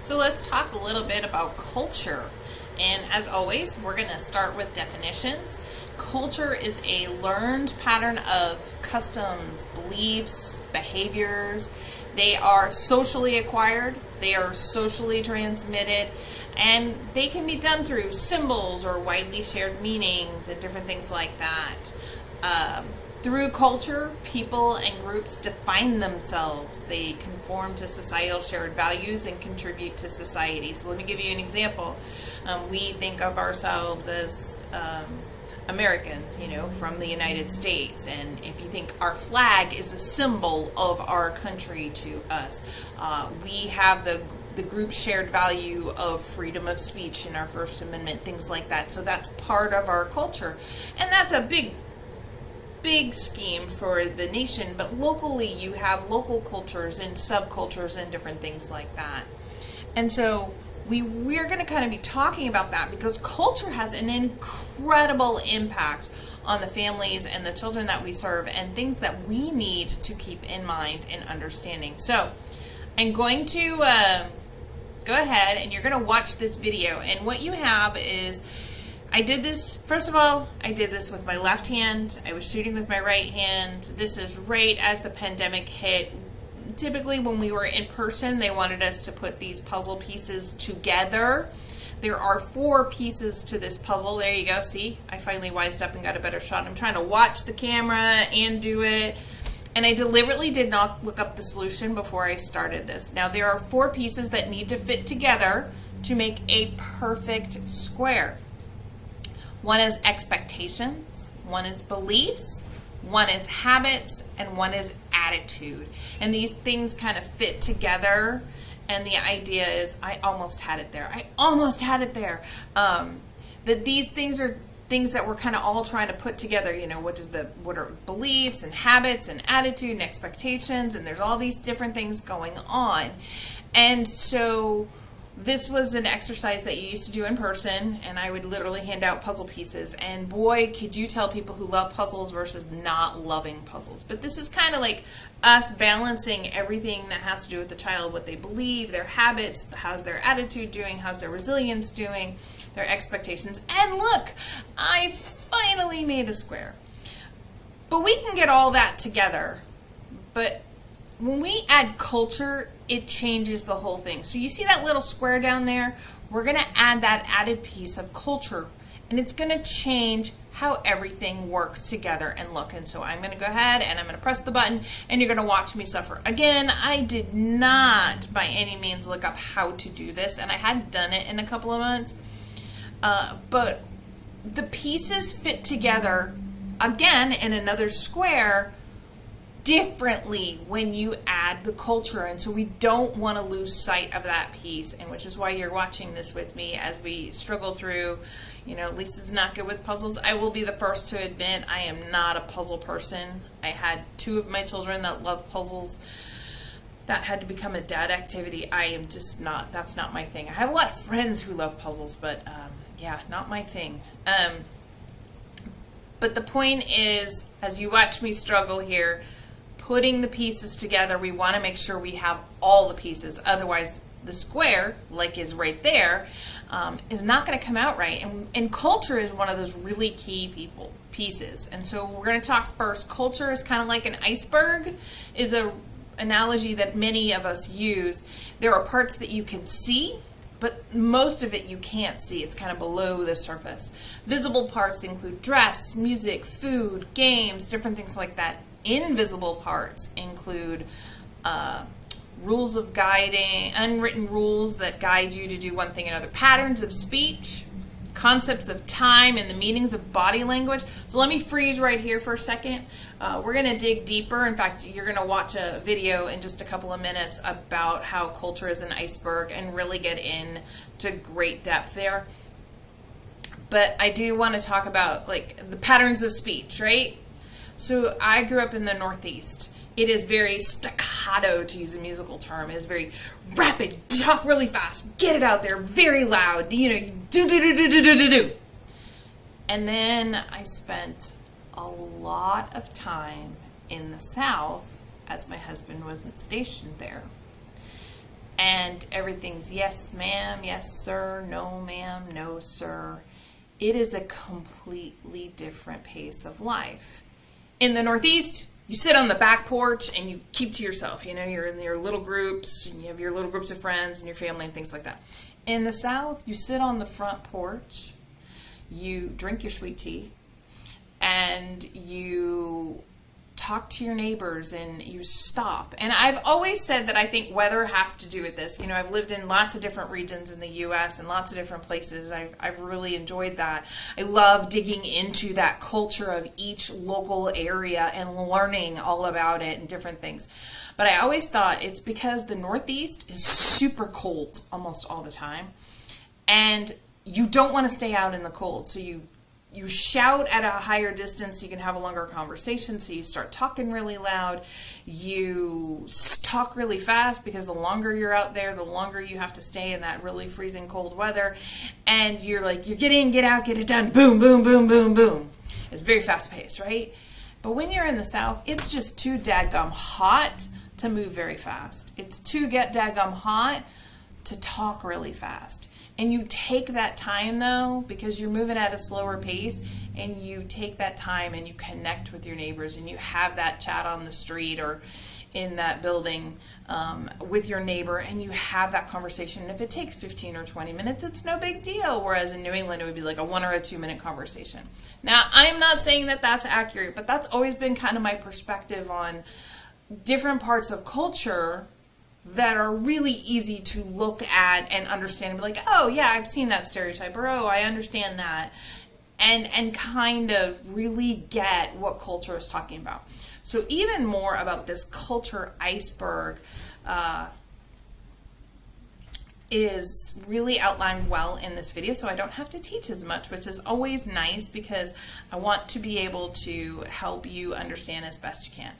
So let's talk a little bit about culture. And as always, we're going to start with definitions. Culture is a learned pattern of customs, beliefs, behaviors. They are socially acquired, they are socially transmitted, and they can be done through symbols or widely shared meanings and different things like that. Through culture, people and groups define themselves. They conform to societal shared values and contribute to society. So let me give you an example. We think of ourselves as Americans, from the United States. And if you think our flag is a symbol of our country to us, we have the group shared value of freedom of speech in our First Amendment, things like that. So that's part of our culture. And that's a big scheme for the nation, but locally you have local cultures and subcultures and different things like that. And so we're going to kind of be talking about that because culture has an incredible impact on the families and the children that we serve and things that we need to keep in mind and understanding. So I'm going to go ahead and you're going to watch this video, and what you have is I did this with my left hand. I was shooting with my right hand. This is right as the pandemic hit. Typically when we were in person, they wanted us to put these puzzle pieces together. There are 4 pieces to this puzzle. There you go. See, I finally wised up and got a better shot. I'm trying to watch the camera and do it. And I deliberately did not look up the solution before I started this. Now there are 4 pieces that need to fit together to make a perfect square. One is expectations, one is beliefs, one is habits, and one is attitude. And these things kind of fit together, and the idea is, I almost had it there. That these things are things that we're kind of all trying to put together. What are beliefs and habits and attitude and expectations, and there's all these different things going on. And so this was an exercise that you used to do in person, and I would literally hand out puzzle pieces, and boy, could you tell people who love puzzles versus not loving puzzles. But this is kind of like us balancing everything that has to do with the child, what they believe, their habits, how's their attitude doing, how's their resilience doing, their expectations. And look, I finally made a square. But we can get all that together, but when we add culture, it changes the whole thing. So you see that little square down there? We're going to add that added piece of culture, and it's going to change how everything works together and look. And so I'm going to go ahead and I'm going to press the button, and you're going to watch me suffer. Again, I did not by any means look up how to do this, and I hadn't done it in a couple of months. But the pieces fit together, again, in another square differently when you add the culture. And so we don't want to lose sight of that piece, and which is why you're watching this with me as we struggle through. Lisa's not good with puzzles. I will be the first to admit I am not a puzzle person. I had 2 of my children that love puzzles. That had to become a dad activity. I am just not, that's not my thing. I have a lot of friends who love puzzles, but yeah, not my thing. But the point is, as you watch me struggle here, putting the pieces together, we want to make sure we have all the pieces. Otherwise, the square, like is right there, is not going to come out right. And culture is one of those really key pieces. And so we're going to talk first. Culture is kind of like an iceberg, is a analogy that many of us use. There are parts that you can see, but most of it you can't see. It's kind of below the surface. Visible parts include dress, music, food, games, different things like that. Invisible parts include rules of guiding, unwritten rules that guide you to do one thing or another, patterns of speech, concepts of time, and the meanings of body language. So let me freeze right here for a second. We're going to dig deeper. In fact, you're going to watch a video in just a couple of minutes about how culture is an iceberg and really get into great depth there. But I do want to talk about like the patterns of speech, right? So I grew up in the Northeast. It is very staccato, to use a musical term. It is very rapid, talk really fast, get it out there, very loud, do. And then I spent a lot of time in the South as my husband wasn't stationed there. and everything's yes ma'am, yes sir, no ma'am, no sir. It is a completely different pace of life. In the Northeast, you sit on the back porch and you keep to yourself. You know, you're in your little groups, and you have your little groups of friends and your family and things like that. In the South, you sit on the front porch, you drink your sweet tea, and you talk to your neighbors and you stop. And I've always said that I think weather has to do with this. You know, I've lived in lots of different regions in the U.S. and lots of different places. I've really enjoyed that. I love digging into that culture of each local area and learning all about it and different things. But I always thought it's because the Northeast is super cold almost all the time. And you don't want to stay out in the cold. So you shout at a higher distance so you can have a longer conversation, so you start talking really loud. You talk really fast because the longer you're out there, the longer you have to stay in that really freezing cold weather. And you're like, you get in, get out, get it done, boom, boom, boom, boom, boom. It's very fast paced, right? But when you're in the South, it's just too dadgum hot to move very fast. It's too dadgum hot to talk really fast. And you take that time, though, because you're moving at a slower pace, and you take that time and you connect with your neighbors and you have that chat on the street or in that building with your neighbor, and you have that conversation. And if it takes 15 or 20 minutes, it's no big deal. Whereas in New England, it would be like a 1 or a 2 minute conversation. Now, I'm not saying that that's accurate, but that's always been kind of my perspective on different parts of culture that are really easy to look at and understand and be like, oh yeah, I've seen that stereotype, or oh, I understand that, and kind of really get what culture is talking about. So even more about this culture iceberg is really outlined well in this video, so I don't have to teach as much, which is always nice because I want to be able to help you understand as best you can.